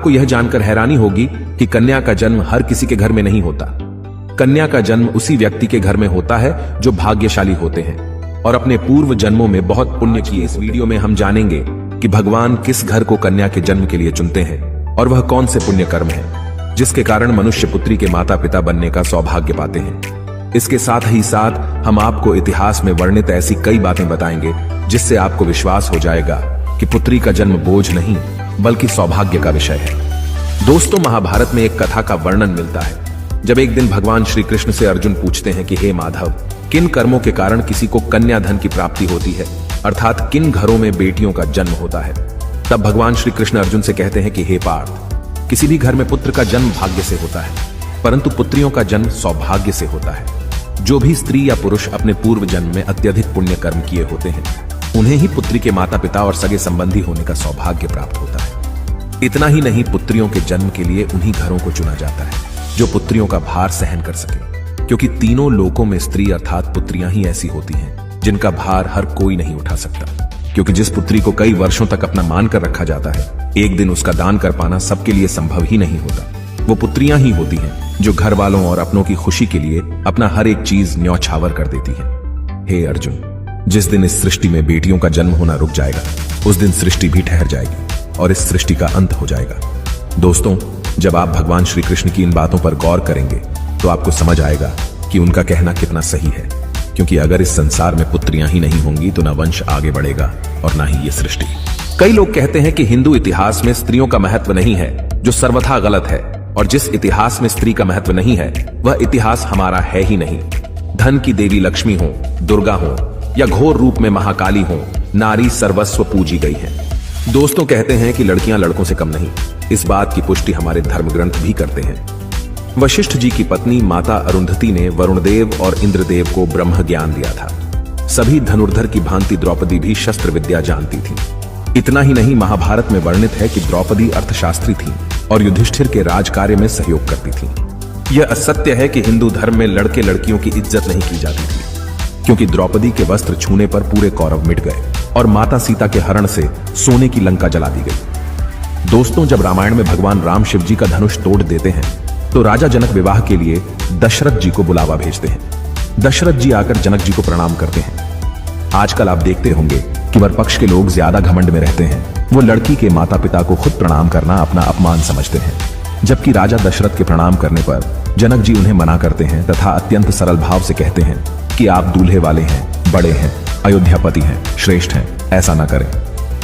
आपको यह जानकर हैरानी होगी कि कन्या का जन्म हर किसी के घर में नहीं होता। कन्या का जन्म उसी व्यक्ति के घर में होता है जो भाग्यशाली होते हैं और अपने पूर्व जन्मों में बहुत पुण्य किए। इस वीडियो में हम जानेंगे कि भगवान किस घर को कन्या के जन्म के लिए चुनते हैं और वह कौन से पुण्य कर्म है जिसके कारण मनुष्य पुत्री के माता पिता बनने का सौभाग्य पाते हैं। इसके साथ ही साथ हम आपको इतिहास में वर्णित ऐसी कई बातें बताएंगे जिससे आपको विश्वास हो जाएगा कि पुत्री का जन्म बोझ नहीं बल्कि सौभाग्य का विषय है। दोस्तों, महाभारत में एक कथा का वर्णन मिलता है जब एक दिन भगवान श्री कृष्ण से अर्जुन पूछते हैं कि हे माधव, किन कर्मों के कारण किसी को कन्या धन की प्राप्ति होती है, अर्थात किन घरों में बेटियों का जन्म होता है। तब भगवान श्री कृष्ण अर्जुन से कहते हैं कि हे पार्थ, किसी भी घर में पुत्र का जन्म भाग्य से होता है, परंतु पुत्रियों का जन्म सौभाग्य से होता है। जो भी स्त्री या पुरुष अपने पूर्व जन्म में अत्यधिक पुण्य कर्म किए होते हैं, उन्हें ही पुत्री के माता पिता और सगे संबंधी होने का सौभाग्य प्राप्त होता है। इतना ही नहीं, पुत्रियों के जन्म के लिए उन्हीं घरों को चुना जाता है जो पुत्रियों का भार सहन कर सके, क्योंकि तीनों लोकों में स्त्री अर्थात पुत्रियां ही ऐसी होती हैं जिनका भार हर कोई नहीं उठा सकता। क्योंकि जिस पुत्री को कई वर्षों तक अपना मान कर रखा जाता है, एक दिन उसका दान कर पाना सबके लिए संभव ही नहीं होता। वो पुत्रियां ही होती हैं जो घर वालों और अपनों की खुशी के लिए अपना हर एक चीज न्यौछावर कर देती हैं। हे अर्जुन, जिस दिन इस सृष्टि में बेटियों का जन्म होना रुक जाएगा, उस दिन सृष्टि भी ठहर जाएगी और इस सृष्टि का अंत हो जाएगा। दोस्तों, जब आप भगवान श्री कृष्ण की इन बातों पर गौर करेंगे तो आपको समझ आएगा कि उनका कहना कितना सही है। क्योंकि अगर इस संसार में पुत्रियां ही नहीं होंगी तो न वंश आगे बढ़ेगा और ना ही ये सृष्टि। कई लोग कहते हैं कि हिंदू इतिहास में स्त्रियों का महत्व नहीं है, जो सर्वथा गलत है, और जिस इतिहास में स्त्री का महत्व नहीं है वह इतिहास हमारा है ही नहीं। धन की देवी लक्ष्मी हो, दुर्गा हो या घोर रूप में महाकाली हो, नारी सर्वस्व पूजी गई है। दोस्तों, कहते हैं कि लड़कियां लड़कों से कम नहीं। इस बात की पुष्टि हमारे धर्म ग्रंथ भी करते हैं। वशिष्ठ जी की पत्नी माता अरुंधति ने वरुणदेव और इंद्रदेव को ब्रह्म ज्ञान दिया था। सभी धनुर्धर की भांति द्रौपदी भी शस्त्र विद्या जानती थी। इतना ही नहीं, महाभारत में वर्णित है कि द्रौपदी अर्थशास्त्री थी और युधिष्ठिर के राज कार्य में सहयोग करती थी। यह असत्य है कि हिंदू धर्म में लड़के लड़कियों की इज्जत नहीं की जाती थी, क्योंकि द्रौपदी के वस्त्र छूने पर पूरे कौरव मिट गए और माता सीता के हरण से सोने की लंका जला दी गई। दोस्तों, जब रामायण में भगवान राम शिव जी का धनुष तोड़ देते हैं तो राजा जनक विवाह के लिए दशरथ जी को बुलावा भेजते हैं। दशरथ जी आकर जनक जी को प्रणाम करते हैं। आजकल आप देखते होंगे कि वर पक्ष के लोग ज्यादा घमंड में रहते हैं। वो लड़की के माता पिता को खुद प्रणाम करना अपना अपमान समझते हैं, जबकि राजा दशरथ के प्रणाम करने पर जनक जी उन्हें मना करते हैं तथा अत्यंत सरल भाव से कहते हैं कि आप दूल्हे वाले हैं, बड़े हैं, अयोध्यापति हैं, श्रेष्ठ हैं, ऐसा ना करें।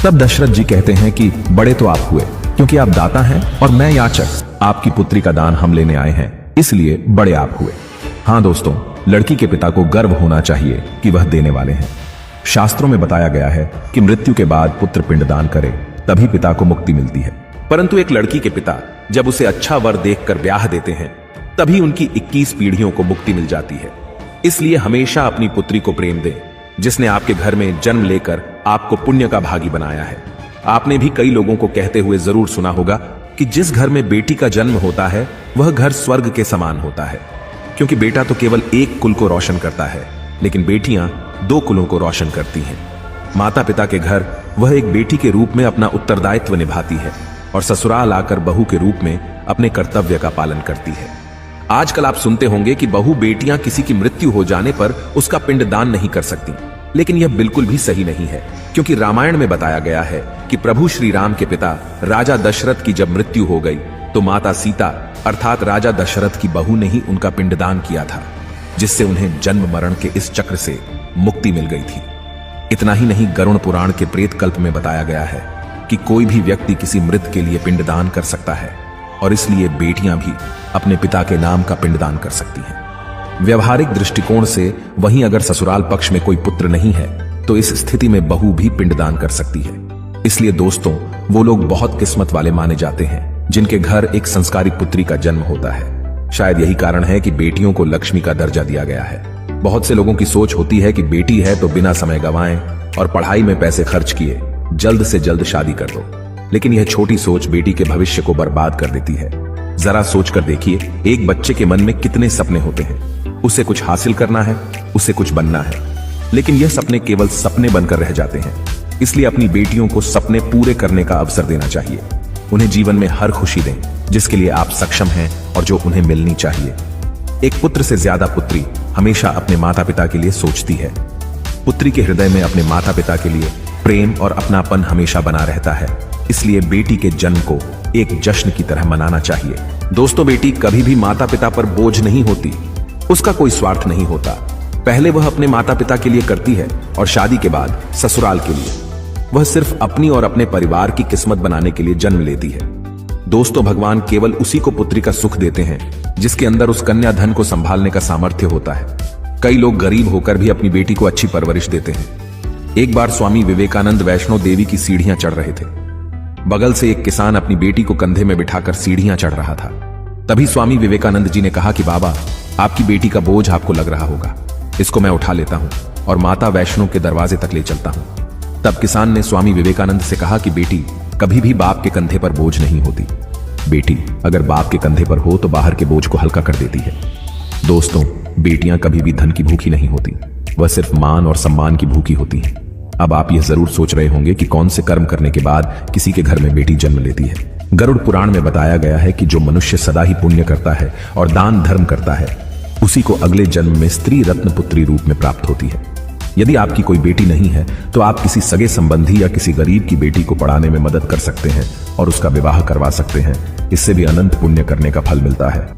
तब दशरथ जी कहते हैं कि बड़े तो आप हुए क्योंकि आप दाता हैं और मैं याचक। आपकी पुत्री का दान हम लेने आए हैं, इसलिए बड़े आप हुए। हाँ दोस्तों, लड़की के पिता को गर्व होना चाहिए कि वह देने वाले हैं। शास्त्रों में बताया गया है कि मृत्यु के बाद पुत्र पिंडदान करे, तभी पिता को मुक्ति मिलती है। परंतु एक लड़की के पिता जब उसे अच्छा वर देखकर ब्याह देते हैं, तभी उनकी 21 पीढ़ियों को मुक्ति मिल जाती है। इसलिए हमेशा अपनी पुत्री को प्रेम दें, जिसने आपके घर में जन्म लेकर आपको पुण्य का भागी बनाया है। आपने भी कई लोगों को कहते हुए जरूर सुना होगा कि जिस घर में बेटी का जन्म होता है वह घर स्वर्ग के समान होता है, क्योंकि बेटा तो केवल एक कुल को रोशन करता है, लेकिन बेटियां 2 कुलों को रोशन करती हैं। माता पिता के घर वह एक बेटी के रूप में अपना उत्तरदायित्व निभाती है और ससुराल आकर बहू के रूप में अपने कर्तव्य का पालन करती है। आजकल आप सुनते होंगे कि बहू बेटियां किसी की मृत्यु हो जाने पर उसका पिंडदान नहीं कर सकती, लेकिन यह बिल्कुल भी सही नहीं है, क्योंकि रामायण में बताया गया है कि प्रभु श्री राम के पिता राजा दशरथ की जब मृत्यु हो गई तो माता सीता अर्थात राजा दशरथ की बहू ने ही उनका पिंडदान किया था, जिससे उन्हें जन्म मरण के इस चक्र से मुक्ति मिल गई थी। इतना ही नहीं, गरुड़ पुराण के प्रेत कल्प में बताया गया है कि कोई भी व्यक्ति किसी मृत के लिए पिंडदान कर सकता है और इसलिए बेटियां भी अपने पिता के नाम का पिंडदान कर सकती हैं। व्यवहारिक दृष्टिकोण से वहीं अगर ससुराल पक्ष में कोई पुत्र नहीं है तो इस स्थिति में बहू भी पिंडदान कर सकती है। इसलिए दोस्तों, वो लोग बहुत किस्मत वाले माने जाते हैं जिनके घर एक संस्कारी पुत्री का जन्म होता है। शायद यही कारण है कि बेटियों को लक्ष्मी का दर्जा दिया गया है। बहुत से लोगों की सोच होती है कि बेटी है तो बिना समय गंवाएं और पढ़ाई में पैसे खर्च किए जल्द से जल्द शादी कर दो, लेकिन यह छोटी सोच बेटी के भविष्य को बर्बाद कर देती है। जरा सोचकर देखिए, एक बच्चे के मन में कितने सपने होते हैं। उसे कुछ हासिल करना है, उसे कुछ बनना है, लेकिन यह सपने केवल सपने बनकर रह जाते हैं। इसलिए अपनी बेटियों को सपने पूरे करने का अवसर देना चाहिए। उन्हें जीवन में हर खुशी दें जिसके लिए आप सक्षम हैं और जो उन्हें मिलनी चाहिए। एक पुत्र से ज्यादा पुत्री हमेशा अपने माता पिता के लिए सोचती है। पुत्री के हृदय में अपने माता पिता के लिए प्रेम और अपनापन हमेशा बना रहता है, इसलिए बेटी के जन्म को एक जश्न की तरह मनाना चाहिए। दोस्तों, बेटी कभी भी माता पिता पर बोझ नहीं होती। उसका कोई स्वार्थ नहीं होता। पहले वह अपने माता पिता के लिए करती है और शादी के बाद ससुराल के लिए। वह सिर्फ अपनी और अपने परिवार की किस्मत बनाने के लिए जन्म लेती है। दोस्तों, भगवान केवल उसी को पुत्री का सुख देते हैं जिसके अंदर उस कन्या धन को संभालने का सामर्थ्य होता है। कई लोग गरीब होकर भी अपनी बेटी को अच्छी परवरिश देते हैं। एक बार स्वामी विवेकानंद वैष्णो देवी की सीढ़ियां चढ़ रहे थे। बगल से एक किसान अपनी बेटी को कंधे में बिठाकर सीढ़ियां चढ़ रहा था। तभी स्वामी विवेकानंद जी ने कहा कि बाबा, आपकी बेटी का बोझ आपको लग रहा होगा, इसको मैं उठा लेता हूं और माता वैष्णो के दरवाजे तक ले चलता हूं। तब किसान ने स्वामी विवेकानंद से कहा कि बेटी कभी भी बाप के कंधे पर बोझ नहीं होती। बेटी अगर बाप के कंधे पर हो तो बाहर के बोझ को हल्का कर देती है। दोस्तों, बेटियां कभी भी धन की भूखी नहीं होती, वह सिर्फ मान और सम्मान की भूखी होती हैं। अब आप यह जरूर सोच रहे होंगे कि कौन से कर्म करने के बाद किसी के घर में बेटी जन्म लेती है। गरुड़ पुराण में बताया गया है कि जो मनुष्य सदा ही पुण्य करता है और दान धर्म करता है, उसी को अगले जन्म में स्त्री रत्न पुत्री रूप में प्राप्त होती है। यदि आपकी कोई बेटी नहीं है तो आप किसी सगे संबंधी या किसी गरीब की बेटी को पढ़ाने में मदद कर सकते हैं और उसका विवाह करवा सकते हैं। इससे भी अनंत पुण्य करने का फल मिलता है।